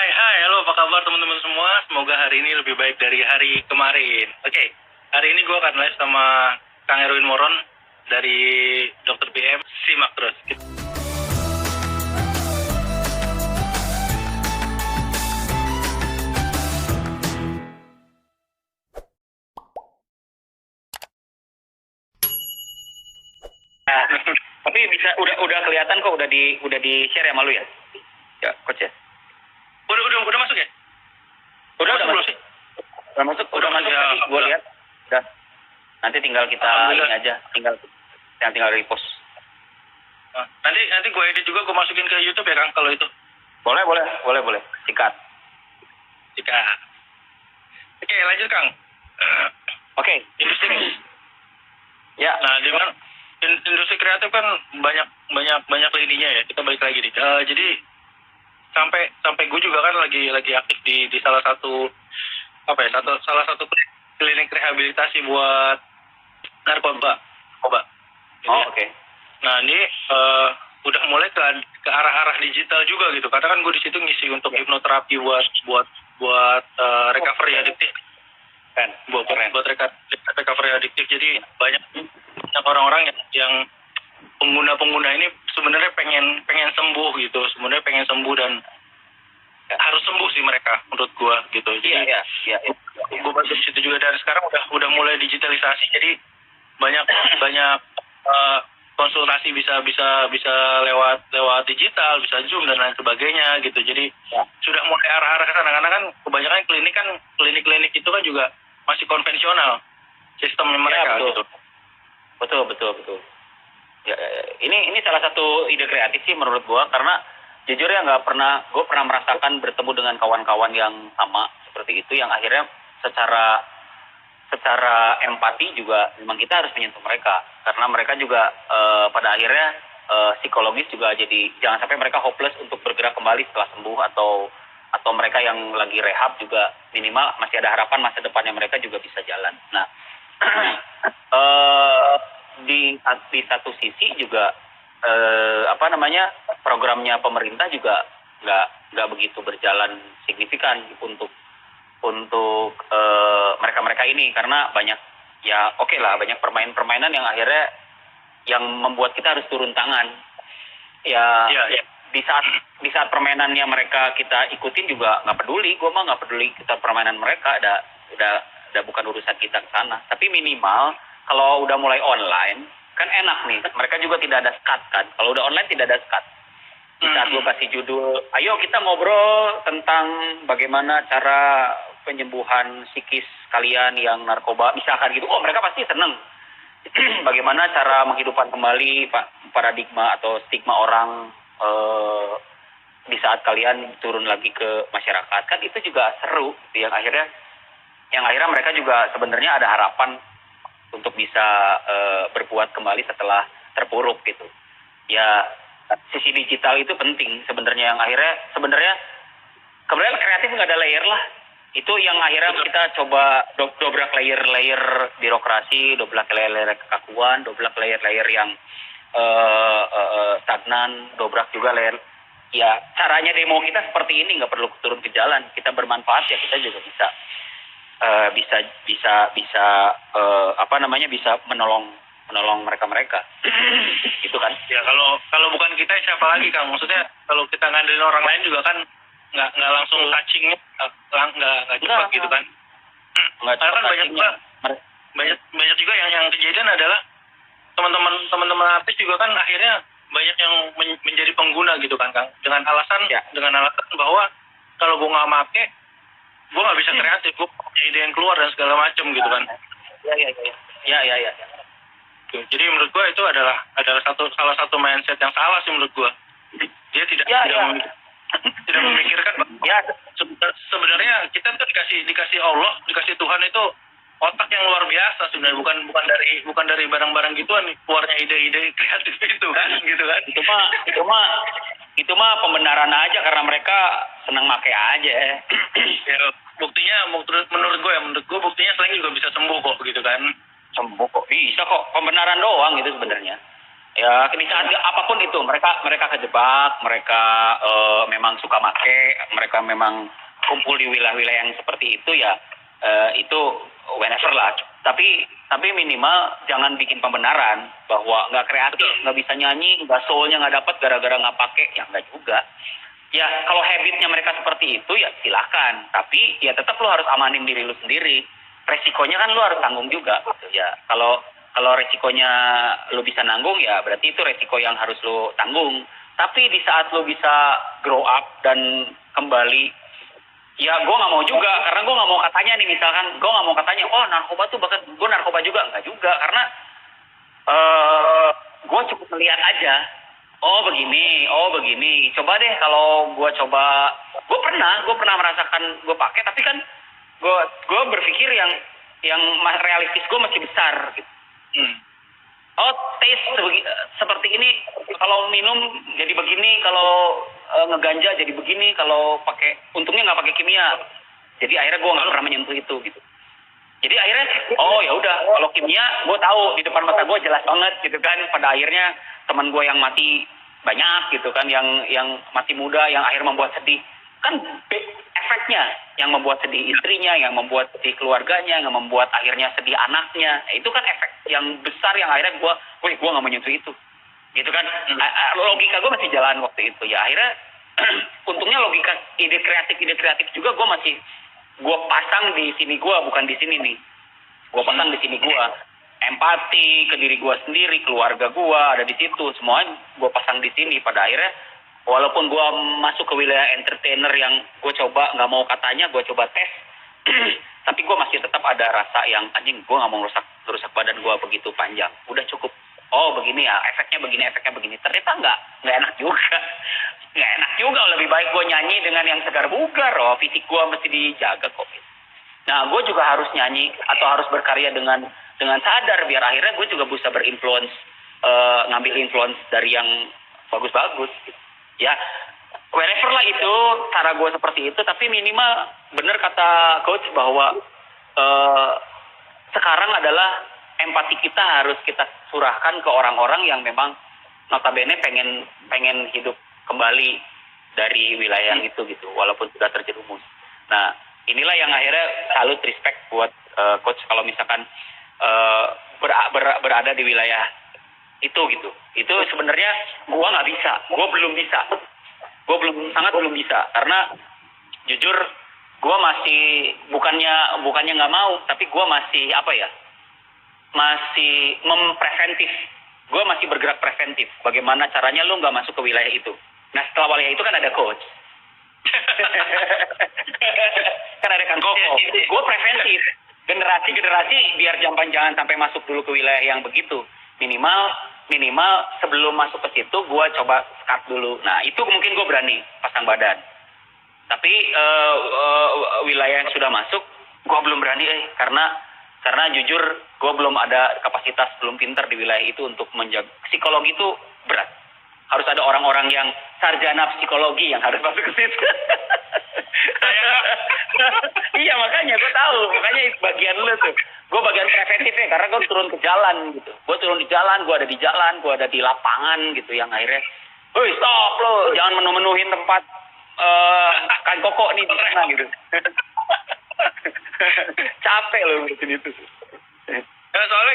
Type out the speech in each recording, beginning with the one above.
Hai, halo, apa kabar teman-teman semua? Semoga hari ini lebih baik dari hari kemarin. Oke, hari ini gue akan live sama Kang Erwin Moron dari Dr. BM. Simak terus. Nah, tapi bisa udah kelihatan kok udah di share ya malu ya? Ya, coach ya. Udah masuk ya? Udah masuk belum masuk. sih? Udah masuk Ya, tadi gua lihat. Udah. Nanti tinggal kita Alhamdulillah. ini aja, tinggal repost. Nah, nanti gue edit juga, gue masukin ke YouTube ya Kang, kalau itu. Boleh. Sikat. Jika. Oke, lanjut Kang. Oke. Industri. Ya. Nah, dengan industri kreatif kan banyak lininya ya. Kita balik lagi nih. Jadi sampai gue juga kan lagi aktif di salah satu salah satu klinik rehabilitasi buat narkoba. Gitu Oh, ya. oke. Nah, ini udah mulai ke arah digital juga gitu. Karena kan gue di situ ngisi untuk hipnoterapi buat recovery adiktif. Keren. Buat recovery adiktif. Jadi banyak orang-orang yang pengguna ini sebenarnya pengen sembuh gitu. Sebenarnya pengen sembuh dan harus sembuh sih mereka menurut gua gitu. Jadi Iya. gua bantu di situ juga, dan sekarang udah mulai digitalisasi. Jadi banyak konsultasi bisa lewat digital, bisa Zoom dan lain sebagainya gitu. Jadi sudah mulai arah-arah ke sana, karena kan kebanyakan klinik itu kan juga masih konvensional sistemnya mereka gitu. Betul. Ya, ini salah satu ide kreatif sih menurut gua, karena jujur ya gue pernah merasakan bertemu dengan kawan-kawan yang sama seperti itu, yang akhirnya secara empati juga memang kita harus menyentuh mereka, karena mereka juga pada akhirnya psikologis juga, jadi jangan sampai mereka hopeless untuk bergerak kembali setelah sembuh, atau mereka yang lagi rehab juga minimal masih ada harapan masa depannya mereka juga bisa jalan. Nah, di satu sisi juga programnya pemerintah juga nggak begitu berjalan signifikan untuk mereka ini, karena banyak banyak permainan yang akhirnya yang membuat kita harus turun tangan ya. Di saat permainannya mereka kita ikutin juga nggak peduli, gue mah nggak peduli kita permainan mereka, udah bukan urusan kita ke sana. Tapi minimal kalau udah mulai online kan enak nih, mereka juga tidak ada sekat kan. Kalau udah online tidak ada sekat. Di saat gue kasih judul, ayo kita ngobrol tentang bagaimana cara penyembuhan psikis kalian yang narkoba, misalkan gitu, mereka pasti seneng. Bagaimana cara menghidupkan kembali paradigma atau stigma orang di saat kalian turun lagi ke masyarakat, kan itu juga seru. Yang akhirnya mereka juga sebenarnya ada harapan untuk bisa berbuat kembali setelah terpuruk gitu. Ya, sisi digital itu penting sebenarnya, yang akhirnya sebenarnya kreatif nggak ada layer lah. Itu yang akhirnya kita coba dobrak layer birokrasi, dobrak layer kekakuan, dobrak layer yang stagnan, dobrak juga layer. Ya, caranya demo kita seperti ini, nggak perlu turun ke jalan. Kita bermanfaat ya, kita juga bisa bisa menolong mereka gitu kan. Ya, kalau bukan kita siapa lagi Kang? Maksudnya kalau kita ngandelin orang lain juga kan nggak langsung touchingnya nggak cepat gitu kan. Karena kan banyak juga yang kejadian adalah teman-teman artis juga kan akhirnya banyak yang menjadi pengguna gitu kan Kang, dengan alasan bahwa kalau gue nggak make, gue nggak bisa kreatif, gue punya ide yang keluar dan segala macam gitu kan. Ya. Jadi menurut gue itu adalah salah satu mindset yang salah sih menurut gue. Dia tidak memikirkan bahwa sebenarnya kita tuh dikasih Allah, dikasih Tuhan itu otak yang luar biasa sebenarnya, bukan dari barang-barang gituan keluarnya ide-ide kreatif itu kan gitu kan. Itu mah pembenaran aja, karena mereka senang make aja. Ya, buktinya menurut gue buktinya selain juga bisa sembuh kok gitu kan. Sembuh kok, bisa kok, pembenaran doang itu sebenarnya. Ya, di saat apapun itu mereka kejebak, mereka memang suka make, mereka memang kumpul di wilayah-wilayah yang seperti itu ya, itu whenever lah. Tapi minimal jangan bikin pembenaran bahwa nggak kreatif, nggak bisa nyanyi, nggak soulnya nggak dapat gara-gara nggak pakai, ya nggak juga. Ya kalau habitnya mereka seperti itu ya silahkan, tapi ya tetap lu harus amanin diri lu sendiri. Resikonya kan lu harus tanggung juga, gitu ya. Kalau resikonya lu bisa nanggung ya berarti itu resiko yang harus lu tanggung. Tapi di saat lu bisa grow up dan kembali, ya gue nggak mau juga, karena gue nggak mau katanya nih misalkan gue nggak mau katanya oh narkoba tuh bahkan gue narkoba juga, nggak juga, karena gue cukup melihat aja. Oh begini. Coba deh kalau gue pernah merasakan gue pakai, tapi kan gue berpikir yang realistis gue masih besar gitu. Oh, taste seperti ini, kalau minum jadi begini, kalau ngeganja jadi begini, kalau pakai, untungnya nggak pakai kimia. Jadi akhirnya gue nggak pernah menyentuh itu gitu. Jadi akhirnya, oh ya udah, kalau kimia gue tahu di depan mata gue jelas banget gitu kan. Pada akhirnya teman gue yang mati banyak gitu kan, yang masih muda, yang akhirnya membuat sedih. Kan efeknya yang membuat sedih istrinya, yang membuat sedih keluarganya, yang membuat akhirnya sedih anaknya. Itu kan efek yang besar yang akhirnya gue nggak menyentuh itu. Gitu kan. Logika gue masih jalan waktu itu. Ya akhirnya untungnya logika ide kreatif juga gue pasang di sini gue, bukan di sini nih. Gue pasang di sini gue. Empati ke diri gue sendiri, keluarga gue ada di situ, semuanya gue pasang di sini. Pada akhirnya walaupun gue masuk ke wilayah entertainer yang gue coba, nggak mau katanya, gue coba tes, tapi gue masih tetap ada rasa yang anjing, gue nggak mau rusak badan gue begitu panjang, udah cukup. Oh begini ya, efeknya begini. Ternyata nggak enak juga, lebih baik gue nyanyi dengan yang segar bugar. Oh, fisik gue mesti dijaga kok. Nah, gue juga harus nyanyi atau harus berkarya dengan sadar, biar akhirnya gue juga bisa berinfluence, ngambil influence dari yang bagus-bagus. Ya, wherever lah itu, cara gue seperti itu, tapi minimal bener kata coach bahwa sekarang adalah empati kita harus kita curahkan ke orang-orang yang memang notabene pengen hidup kembali dari wilayah yang itu gitu, walaupun sudah terjerumus. Nah, inilah yang akhirnya salut, respect buat coach kalau misalkan berada di wilayah itu gitu. Itu sebenarnya gua nggak bisa, gua belum bisa, karena jujur gua masih bukannya nggak mau, tapi gua masih masih mempreventif. Gue masih bergerak preventif. Bagaimana caranya lu nggak masuk ke wilayah itu? Nah, setelah wilayah itu kan ada coach. Kan ada kan koko. Gue preventif. Generasi biar jangan sampai masuk dulu ke wilayah yang begitu. Minimal sebelum masuk ke situ gue coba skat dulu. Nah, itu mungkin gue berani pasang badan. Tapi wilayah yang sudah masuk gue belum berani karena jujur gue belum ada kapasitas, belum pintar di wilayah itu untuk menjaga. Psikologi itu berat. Harus ada orang-orang yang sarjana psikologi yang harus masuk ke situ. Iya, makanya gue tahu. Makanya bagian lu tuh. Gue bagian preventifnya karena gue turun ke jalan gitu. Gue turun di jalan, gue ada di jalan, gue ada di lapangan gitu, yang akhirnya, "Woi, stop lo, jangan menu-menuhin tempat kan koko nih di sana gitu." Capek loh ngurusin itu. Soalnya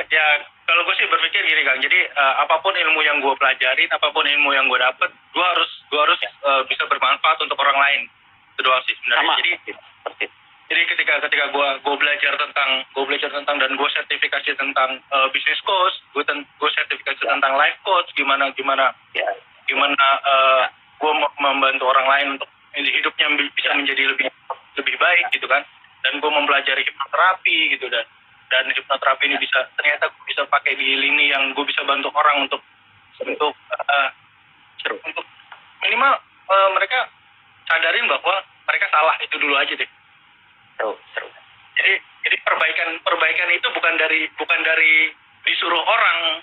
ya kalau gue sih berpikir gini Kang, jadi apapun ilmu yang gue pelajarin, apapun ilmu yang gue dapet, gue harus bisa bermanfaat untuk orang lain. Itu doang sih sebenarnya. Jadi ketika gue belajar tentang dan gue sertifikasi tentang business coach, gue sertifikasi tentang life coach, gimana gue membantu orang lain untuk hidupnya bisa menjadi lebih baik gitu kan. Dan gue mempelajari hipnoterapi gitu, dan hipnoterapi ini ternyata gue bisa pakai di lini yang gue bisa bantu orang untuk minimal mereka sadarin bahwa mereka salah, itu dulu aja deh. Seru. Jadi perbaikan itu bukan dari disuruh orang.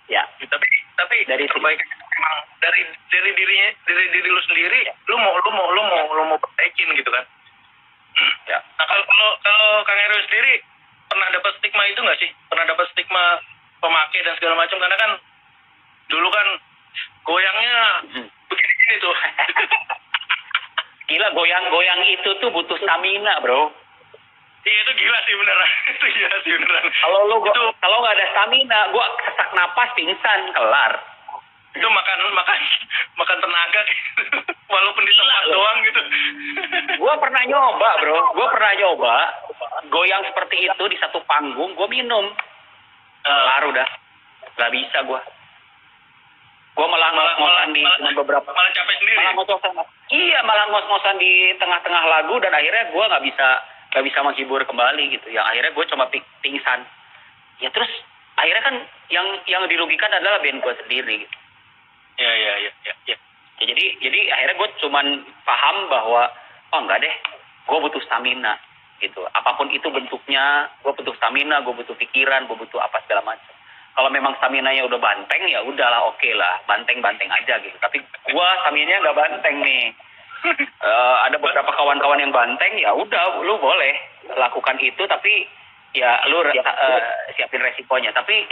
Ya. Tapi dari perbaikan memang dari diri lu sendiri. Ya. Lu mau perbaikin gitu kan. Ya. Nah, kalau Kang Heru sendiri pernah dapat stigma itu nggak sih? Pernah dapat stigma pemakai dan segala macam, karena kan gila, goyang-goyang itu tuh butuh stamina, bro. Iya, itu gila sih beneran. Itu gila sih beneran. Kalau nggak ada stamina, gue sesak napas pingsan, kelar. Itu makan tenaga gitu. Walaupun di tempat doang gitu. Gue pernah nyoba, bro. Goyang seperti itu di satu panggung, gue minum. Kelar udah. Gak bisa gue. Gue malah ngos-ngosan di beberapa. Malah capek sendiri. Malah ngos-ngosan di tengah-tengah lagu dan akhirnya gue nggak bisa menghibur kembali gitu. Yang akhirnya gue cuma pingsan. Ya terus akhirnya kan yang dirugikan adalah band gue sendiri. Gitu. Ya. Ya, jadi akhirnya gue cuman paham bahwa enggak deh, gue butuh stamina gitu. Apapun itu bentuknya, gue butuh stamina, gue butuh pikiran, gue butuh apa segala macam. Kalau memang stamina-nya udah banteng ya udahlah, oke lah, banteng aja gitu. Tapi gue stamina-nya nggak banteng nih. Ada beberapa kawan-kawan yang banteng, ya udah, lu boleh lakukan itu, tapi ya lu siapin resikonya. Tapi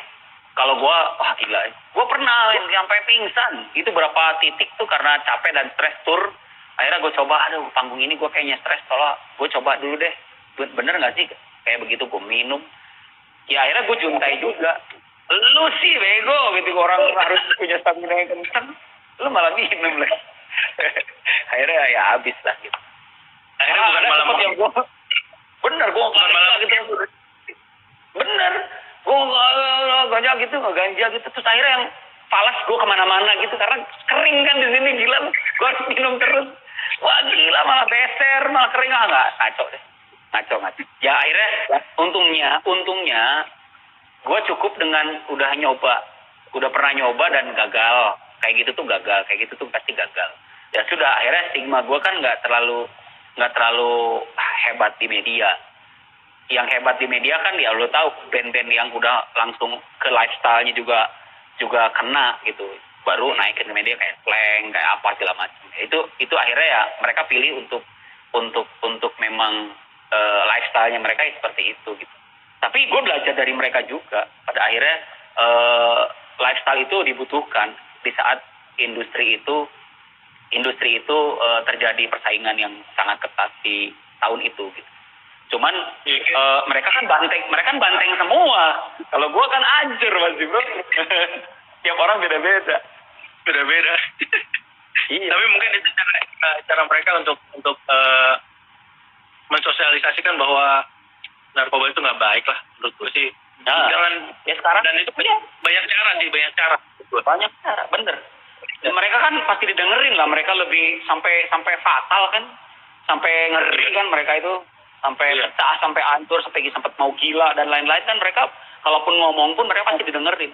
kalau gue, gila, gue pernah sampai pingsan. Itu berapa titik tuh karena capek dan stres tur. Akhirnya gue coba, panggung ini gue kayaknya stres, tolong gue coba dulu deh. Bener nggak sih kayak begitu gue minum? Ya akhirnya gue juntai juga. Lu sih bego gitu, orang harus punya stamina yang kenceng, lu malah minum lah. Akhirnya ya habis lah gitu. Akhirnya bukan malah yang gue bener gue bukan malah gitu. Bener gue ganja gitu terus akhirnya yang falas gue kemana-mana gitu karena kering kan di sini, gila lu, gue harus minum terus. Wah gila, malah beser, malah kering, nggak ngaco deh, ngaco. Ya akhirnya untungnya gue cukup dengan udah pernah nyoba dan gagal. Kayak gitu tuh pasti gagal. Ya sudah, akhirnya stigma gue kan nggak terlalu hebat di media. Yang hebat di media kan ya lo tahu, band-band yang udah langsung ke lifestyle-nya juga kena gitu. Baru naikin ke media kayak Slank, kayak apa segala macam. Itu akhirnya ya mereka pilih untuk memang lifestyle-nya mereka seperti itu gitu. Tapi gue belajar dari mereka juga. Pada akhirnya lifestyle itu dibutuhkan di saat industri itu terjadi persaingan yang sangat ketat di tahun itu gitu. Cuman mereka kan banteng semua. Kalau gue kan anjir masih, bro. Tiap orang beda-beda. Iya. Tapi mungkin itu cara mereka untuk mensosialisasikan bahwa narkoba itu nggak baik lah, menurut gue sih. Jangan ya sekarang, dan itu banyak cara. Banyak cara, bener. Dan mereka kan pasti didengerin lah, mereka lebih sampai fatal kan, sampai ngeri kan mereka itu, sampai pecah, sampai hancur, sampai mau gila dan lain-lain kan. Mereka kalaupun ngomong pun mereka pasti didengerin.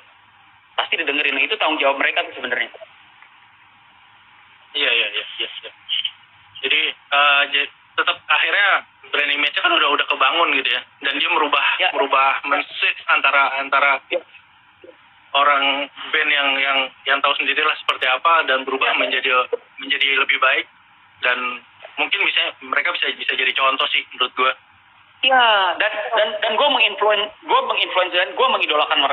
Nah, itu tanggung jawab mereka tuh sebenarnya. Iya. Jadi tetap akhirnya brand image-nya kan udah kebangun gitu ya, dan dia merubah message antara orang band yang tahu sendirilah seperti apa dan berubah menjadi lebih baik, dan mungkin mereka bisa jadi contoh sih menurut gue. Iya, dan gue menginfluence dan gue mengidolakan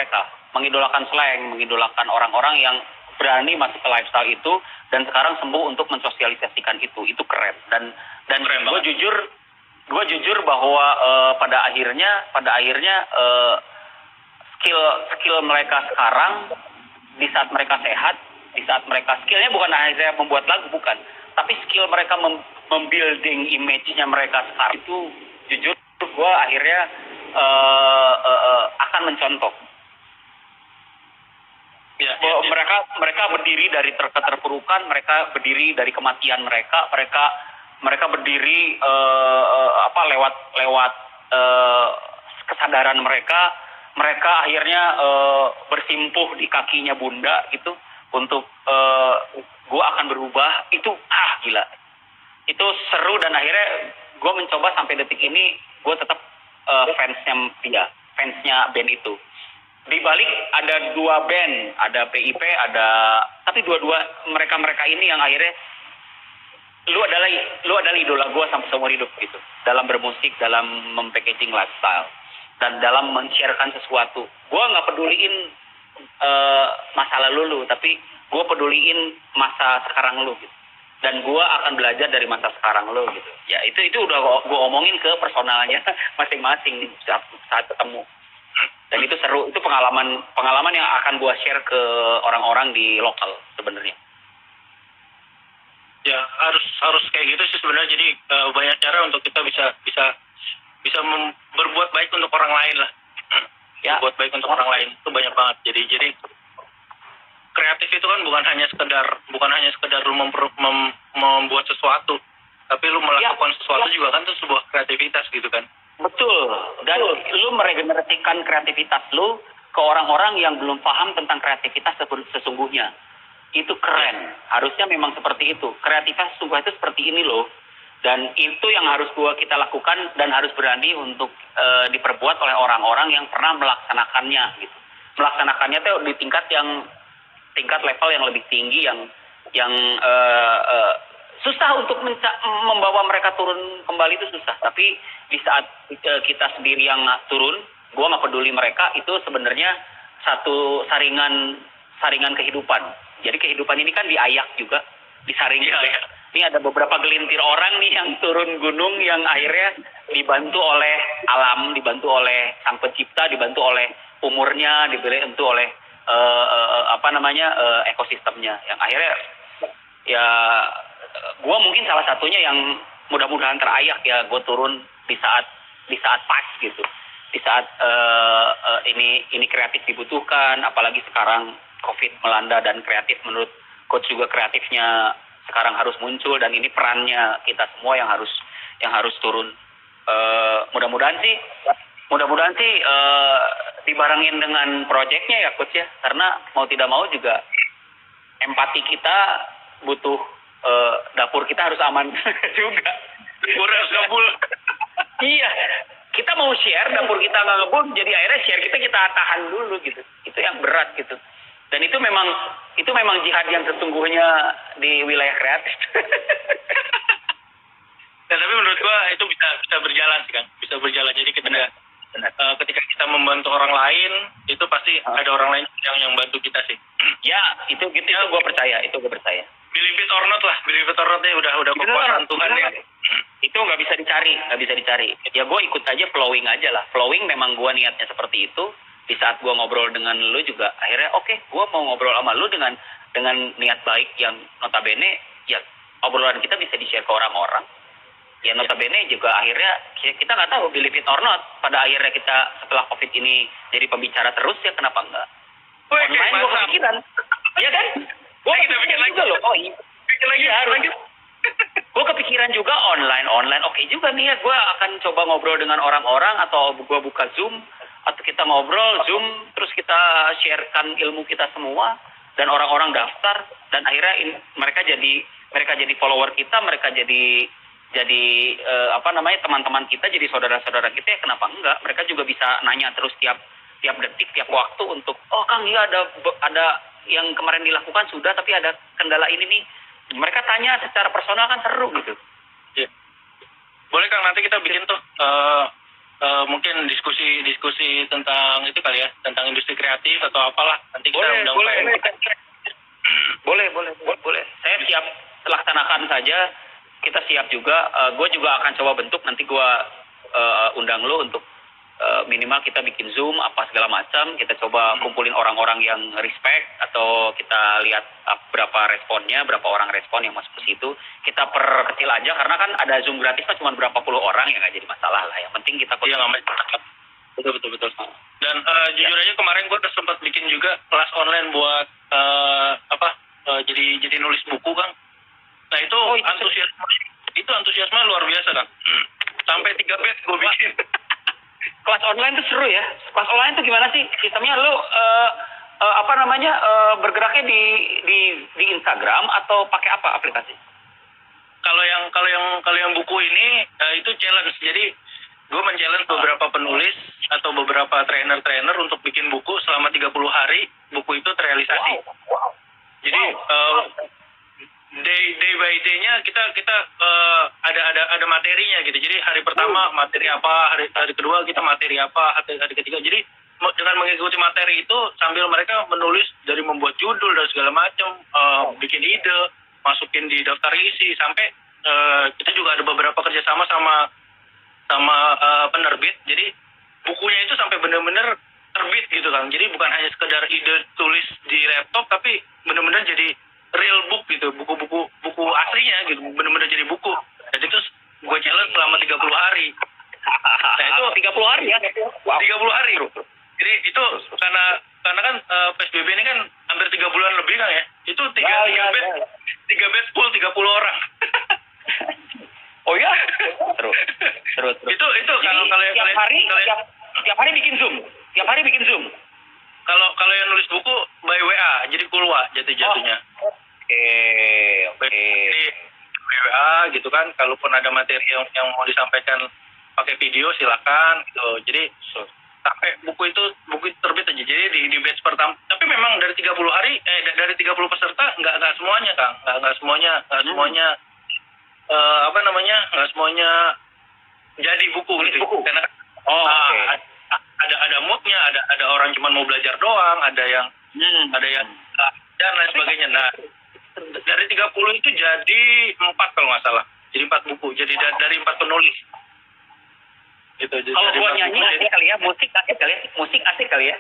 Slank, mengidolakan orang-orang yang berani masuk ke lifestyle itu dan sekarang sembuh untuk mensosialisasikan itu keren. Dan gue jujur bahwa pada akhirnya skill mereka sekarang di saat mereka sehat, di saat mereka skillnya bukan akhirnya membuat lagu, bukan, tapi skill mereka membuilding image-nya mereka sekarang itu jujur gue akhirnya akan mencontoh. Ya. Mereka berdiri dari keterpurukan, mereka berdiri dari kematian mereka berdiri lewat kesadaran mereka akhirnya bersimpuh di kakinya Bunda gitu untuk gue akan berubah. Itu gila, itu seru, dan akhirnya gue mencoba sampai detik ini gue tetap fansnya band itu. Di balik ada dua band, ada PIP, tapi dua-dua mereka ini yang akhirnya lu adalah idola gue sampai seumur hidup gitu, dalam bermusik, dalam mempackaging lifestyle, dan dalam men-sharekan sesuatu. Gue nggak peduliin masa lalu lu, tapi gue peduliin masa sekarang lu gitu. dan gue akan belajar dari masa sekarang lo gitu. Ya itu udah gue omongin ke personalnya masing-masing saat ketemu. Dan itu seru, itu pengalaman yang akan gue share ke orang-orang di lokal sebenarnya. Ya harus kayak gitu sih sebenarnya. Jadi banyak cara untuk kita bisa berbuat baik untuk orang lain lah. Ya. Berbuat baik untuk orang lain itu banyak banget. Jadi kreatif itu kan bukan hanya sekedar lu membuat sesuatu, tapi lu melakukan sesuatu juga kan itu sebuah kreativitas gitu kan. Betul. Dan lu meregenerasikan kreativitas lu ke orang-orang yang belum paham tentang kreativitas sesungguhnya. Itu keren. Harusnya memang seperti itu. Kreativitas sungguh itu seperti ini loh. Dan itu yang harus kita lakukan dan harus berani untuk diperbuat oleh orang-orang yang pernah melaksanakannya gitu. Melaksanakannya tuh di tingkat level yang lebih tinggi yang susah untuk membawa mereka turun kembali itu susah. Tapi di saat kita sendiri yang turun, gue nggak peduli mereka, itu sebenarnya satu saringan kehidupan. Jadi kehidupan ini kan diayak juga, disaring juga. Ya. Ini ada beberapa gelintir orang nih yang turun gunung yang akhirnya dibantu oleh alam, dibantu oleh sang pencipta, dibantu oleh umurnya, dibantu oleh ekosistemnya. Yang akhirnya ya gue mungkin salah satunya yang mudah-mudahan terayak ya, gue turun di saat pas gitu, di saat ini kreatif dibutuhkan, apalagi sekarang COVID melanda dan kreatif menurut coach juga kreatifnya sekarang harus muncul, dan ini perannya kita semua yang harus turun. Mudah-mudahan sih dibarengin dengan proyeknya ya coach ya, karena mau tidak mau juga empati kita butuh, dapur kita harus aman juga. Dapur harus ngebul. Iya, kita mau share, dapur kita nggak ngebul, jadi akhirnya share kita tahan dulu gitu. Itu yang berat gitu. Dan itu memang jihad yang sesungguhnya di wilayah kreatif. Ya, tapi menurut gua itu bisa berjalan sih Kang, bisa berjalan. Jadi ketika kita membantu orang lain, itu pasti ada orang lain yang bantu kita sih. Ya, itu gua percaya, Believe it or not lah, believe it or not udah kekuasaan Tuhan ya. Itu nggak bisa dicari. Ya gue ikut aja, flowing aja lah. Flowing memang gue niatnya seperti itu. Di saat gue ngobrol dengan lu juga akhirnya oke, gue mau ngobrol sama lu dengan niat baik yang notabene ya obrolan kita bisa di-share ke orang-orang. Ya notabene juga akhirnya kita nggak tahu, believe it or not, pada akhirnya kita setelah COVID ini jadi pembicara terus ya, kenapa enggak? Online gue kepikiran. Iya kan? Gue kepikiran juga loh. Oh iya. Harus. Gue kepikiran juga online. Oke juga nih ya, gue akan coba ngobrol dengan orang-orang, atau gue buka Zoom, atau kita ngobrol Zoom, terus kita sharekan ilmu kita semua, dan orang-orang daftar, dan akhirnya mereka jadi follower kita, mereka jadi teman-teman kita, jadi saudara-saudara kita ya, kenapa enggak? Mereka juga bisa nanya terus tiap detik, tiap waktu untuk, oh Kang ya ada yang kemarin dilakukan sudah, tapi ada kendala ini nih. Mereka tanya secara personal kan seru gitu. Iya. Boleh Kang, nanti kita bikin tuh mungkin diskusi tentang itu kali ya, tentang industri kreatif atau apalah. Nanti kita boleh. Saya siap laksanakan saja. Kita siap juga. Gue juga akan coba bentuk, nanti gue undang lo untuk minimal kita bikin Zoom apa segala macam, kita coba kumpulin orang-orang yang respect, atau kita lihat berapa responnya, berapa orang respon yang masuk ke situ. Kita perkecil aja, karena kan ada Zoom gratis kan cuma berapa puluh orang, ya nggak jadi masalah lah. Yang penting kita betul. Dan jujur aja kemarin gue udah sempat bikin juga kelas online buat jadi nulis buku Kang. Nah itu antusiasme luar biasa Kang. Sampai 3 batch gue bikin. Kelas online tuh seru ya. Kelas online tuh gimana sih sistemnya? Lu bergeraknya di Instagram atau pakai apa aplikasi? Kalau yang buku ini itu challenge. Jadi gue men-challenge beberapa penulis atau beberapa trainer untuk bikin buku selama 30 hari, buku itu terrealisasi. Wow. Jadi day by day-nya kita ada materinya gitu. Jadi hari pertama materi apa, hari kedua kita materi apa, hari ketiga. Jadi dengan mengikuti materi itu sambil mereka menulis, dari membuat judul dan segala macam, bikin ide, masukin di daftar isi, sampai kita juga ada beberapa kerjasama sama penerbit, jadi bukunya itu sampai benar-benar terbit gitu kan, jadi bukan hanya sekedar ide tulis di laptop, tapi benar-benar jadi real book gitu, buku aslinya gitu, benar-benar jadi buku. Dan itu gue challenge selama 30 hari. Nah itu 30 hari ya? Wow. 30 hari. Jadi itu karena kan PSBB ini kan hampir 3 bulan lebih kan ya. Itu 3 bed full 30 orang. Oh ya? Terus. Itu kalau tiap hari bikin Zoom. Kalau yang nulis buku by WA, jadi kulwa jatuhnya. Oke. Jadi WA gitu kan, kalaupun ada materi yang mau disampaikan pakai video silakan gitu. Jadi sampai buku itu terbit aja. Jadi di batch pertama. Tapi memang dari 30 hari dari 30 peserta nggak semuanya Kang. Nggak semuanya nggak semuanya jadi buku gitu. Karena ada moodnya, ada orang cuma mau belajar doang, ada yang dan lain sebagainya. Nah, dari 30 itu jadi 4 kalau nggak salah. Jadi 4 buku. Jadi dari 4 penulis. Gitu. Kalau buat nyanyi asik kali ya, musik asik kali ya.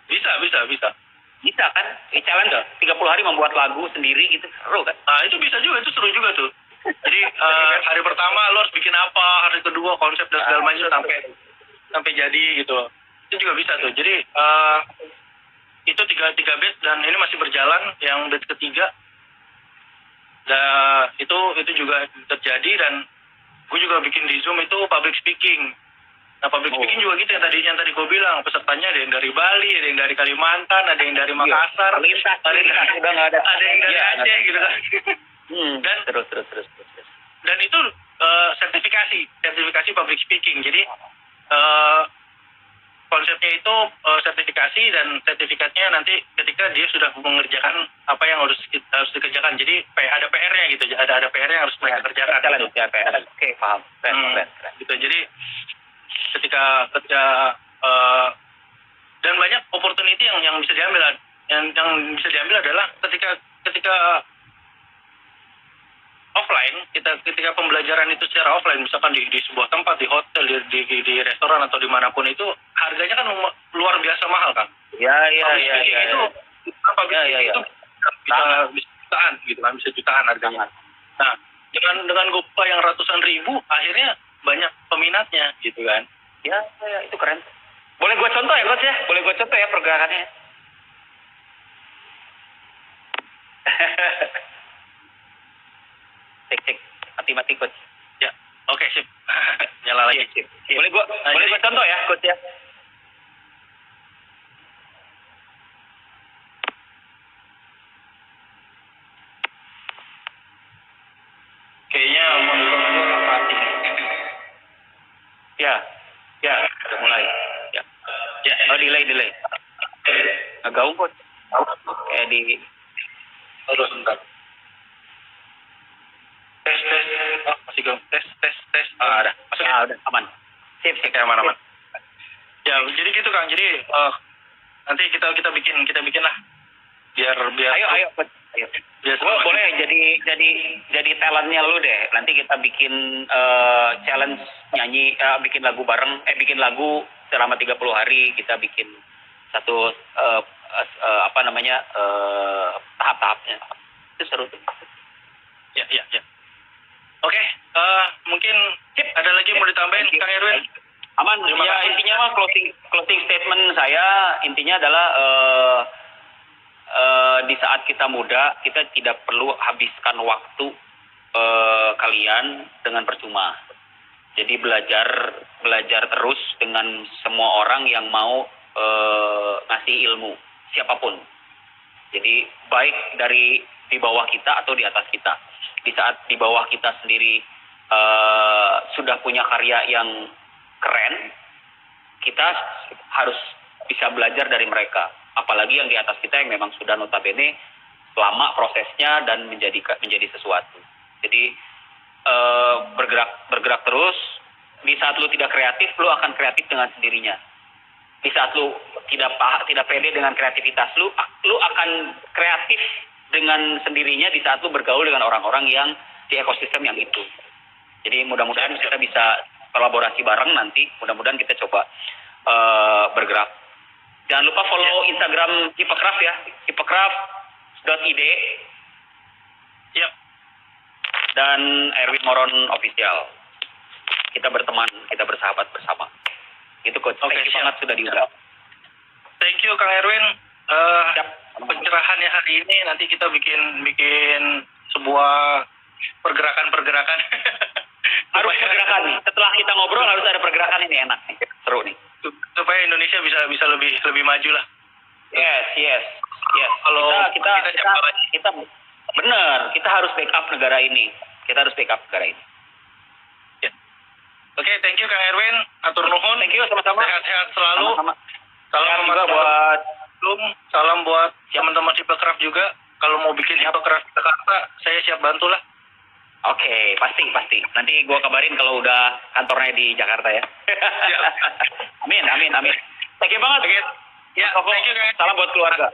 Bisa. Bisa kan? Challenge 30 hari membuat lagu sendiri gitu, seru kan? Nah, itu bisa juga, itu seru juga tuh. Jadi hari pertama lo harus bikin apa, hari kedua konsep dan segala macam sampai jadi gitu. Itu juga bisa tuh. Jadi itu tiga batch dan ini masih berjalan yang batch ketiga. Dan itu juga terjadi, dan gue juga bikin di Zoom itu public speaking. Nah, public speaking juga gitu yang tadi gue bilang, pesertanya ada yang dari Bali, ada yang dari Kalimantan, ada yang dari Makassar, ada yang dari Aceh gitu kan. Dan terus. Dan itu sertifikasi public speaking. Jadi konsepnya itu sertifikasi, dan sertifikatnya nanti ketika dia sudah mengerjakan apa yang harus dikerjakan. Jadi ada PR-nya gitu, ada PR yang harus mereka kerjakan. Oke, paham. Gitu. Jadi ketika dan banyak opportunity yang bisa diambil, yang bisa diambil adalah ketika offline, ketika pembelajaran itu secara offline, misalkan di sebuah tempat, di hotel, di restoran atau dimanapun, itu harganya kan luar biasa mahal kan. Iya. Itu bisa jutaan gitu kan, bisa jutaan harganya. Nah, dengan gopay yang ratusan ribu, akhirnya banyak peminatnya gitu kan. Ya, itu keren. Boleh gue contoh ya, Coach ya? Boleh gue contoh ya pergerakannya? Cek. Mati, Coach. Ya, oke, sip. Nyala lagi. Sip. Boleh gue contoh ya, Coach ya? Kayaknya mau mati. Ya, udah mulai. Ya. Oh, delay. Ngegaung, Coach. Kayak di... Aduh, sebentar. Tes. Oh, masih gaung. Tes. Ada. Masuk ya? Udah, aman. Sip. Aman. Ya, jadi gitu Kang. Jadi nanti kita bikin lah. Biar Ayo. Gua boleh jadi talentnya lu deh. Nanti kita bikin challenge nyanyi, bikin lagu bareng, bikin lagu selama 30 hari. Kita bikin satu tahap-tahapnya. Itu seru tuh. Ya. Oke, mungkin ada lagi mau ditambahin Kang Erwin? Aman. Ya, intinya mah closing statement saya intinya adalah di saat kita muda, kita tidak perlu habiskan waktu kalian dengan percuma. Jadi belajar terus dengan semua orang yang mau ngasih ilmu, siapapun. Jadi baik dari di bawah kita atau di atas kita. Di saat di bawah kita sendiri sudah punya karya yang keren, kita harus bisa belajar dari mereka. Apalagi yang di atas kita yang memang sudah notabene lama prosesnya dan menjadi sesuatu. Jadi bergerak terus. Di saat lu tidak kreatif, lu akan kreatif dengan sendirinya. Di saat lu tidak pede dengan kreativitas lu akan kreatif dengan sendirinya di saat lu bergaul dengan orang-orang yang di ekosistem yang itu. Jadi mudah-mudahan kita bisa kolaborasi bareng nanti. Mudah-mudahan kita coba bergerak. Jangan lupa follow Instagram Hipecraft ya, hipecraft.id. Yap. Dan Erwin Moron Official. Kita berteman, kita bersahabat bersama. Itu Coach. Thank you banget sudah diundang. Thank you Kang Erwin. Pencerahannya hari ini nanti kita bikin sebuah pergerakan. Harus pergerakan nih. Setelah kita ngobrol harus ada pergerakan, ini enak nih. Seru nih. Supaya Indonesia bisa lebih maju lah. Yes. Kalau kita benar, kita harus backup negara ini. Kita harus backup negara ini. Oke, thank you Kang Erwin. Atur nuhun. Thank you, sama-sama. Sehat-sehat selalu. Sama-sama. Salam juga buat salam buat teman-teman Hipecraft juga. Kalau mau bikin Hipecraft di Jakarta, saya siap bantu lah. Oke, pasti. Nanti gua kabarin kalau udah kantornya di Jakarta ya. Amin. Thank you banget. Ya, thank you Kang. Salam buat keluarga.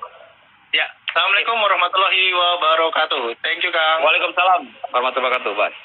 Ya, Assalamualaikum warahmatullahi wabarakatuh. Thank you Kang. Waalaikumsalam warahmatullahi wabarakatuh. Bye.